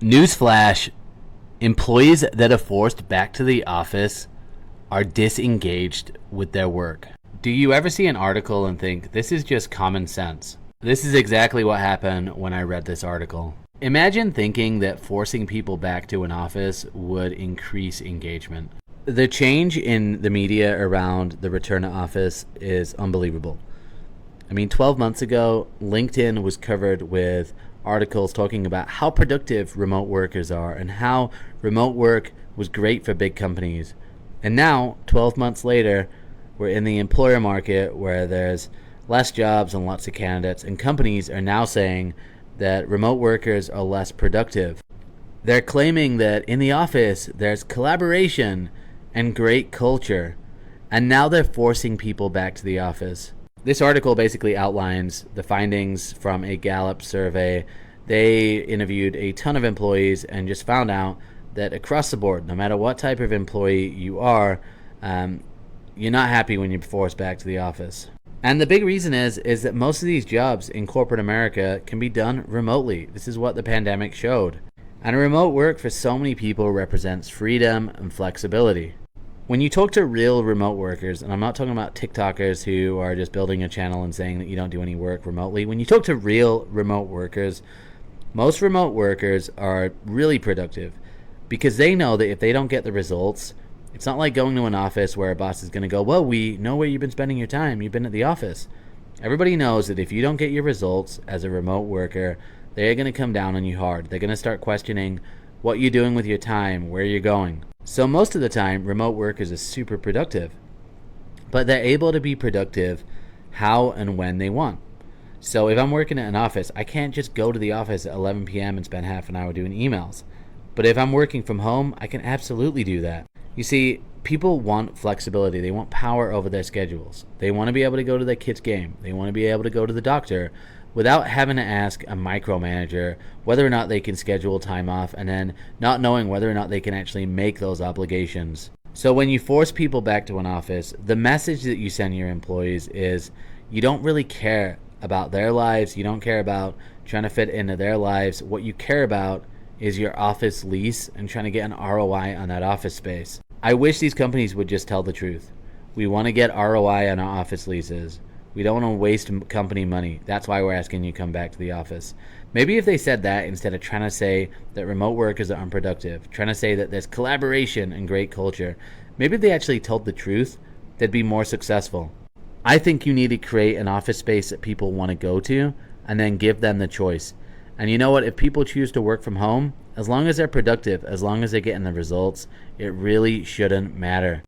Newsflash: employees that are forced back to the office are disengaged with their work. Do you ever see an article and think, this is just common sense? This is exactly what happened when I read this article. Imagine thinking that forcing people back to an office would increase engagement. The change in the media around the return to office is unbelievable. I mean, 12 months ago, LinkedIn was covered with articles talking about how productive remote workers are and how remote work was great for big companies. And now, 12 months later, we're in the employer market where there's less jobs and lots of candidates, and companies are now saying that remote workers are less productive. They're claiming that in the office there's collaboration and great culture, and now they're forcing people back to the office. This article basically outlines the findings from a Gallup survey. They interviewed a ton of employees and just found out that across the board, no matter what type of employee you are, you're not happy when you're forced back to the office. And the big reason is that most of these jobs in corporate America can be done remotely. This is what the pandemic showed. And remote work for so many people represents freedom and flexibility. When you talk to real remote workers, and I'm not talking about TikTokers who are just building a channel and saying that you don't do any work remotely. When you talk to real remote workers, most remote workers are really productive because they know that if they don't get the results, it's not like going to an office where a boss is going to go, well, we know where you've been spending your time. You've been at the office. Everybody knows that if you don't get your results as a remote worker, they're going to come down on you hard. They're going to start questioning what you're doing with your time, where you're going. So most of the time, remote workers are super productive. But they're able to be productive how and when they want. So if I'm working at an office, I can't just go to the office at 11 p.m. and spend half an hour doing emails. But if I'm working from home, I can absolutely do that. You see, people want flexibility. They want power over their schedules. They want to be able to go to their kid's game. They want to be able to go to the doctor without having to ask a micromanager whether or not they can schedule time off and then not knowing whether or not they can actually make those obligations. So when you force people back to an office, the message that you send your employees is you don't really care about their lives. You don't care about trying to fit into their lives. What you care about is your office lease and trying to get an ROI on that office space. I wish these companies would just tell the truth. We want to get ROI on our office leases. We don't want to waste company money. That's why we're asking you to come back to the office. Maybe if they said that instead of trying to say that remote workers are unproductive, trying to say that there's collaboration and great culture, maybe if they actually told the truth, they'd be more successful. I think you need to create an office space that people want to go to and then give them the choice. And you know what? If people choose to work from home, as long as they're productive, as long as they're getting the results, it really shouldn't matter.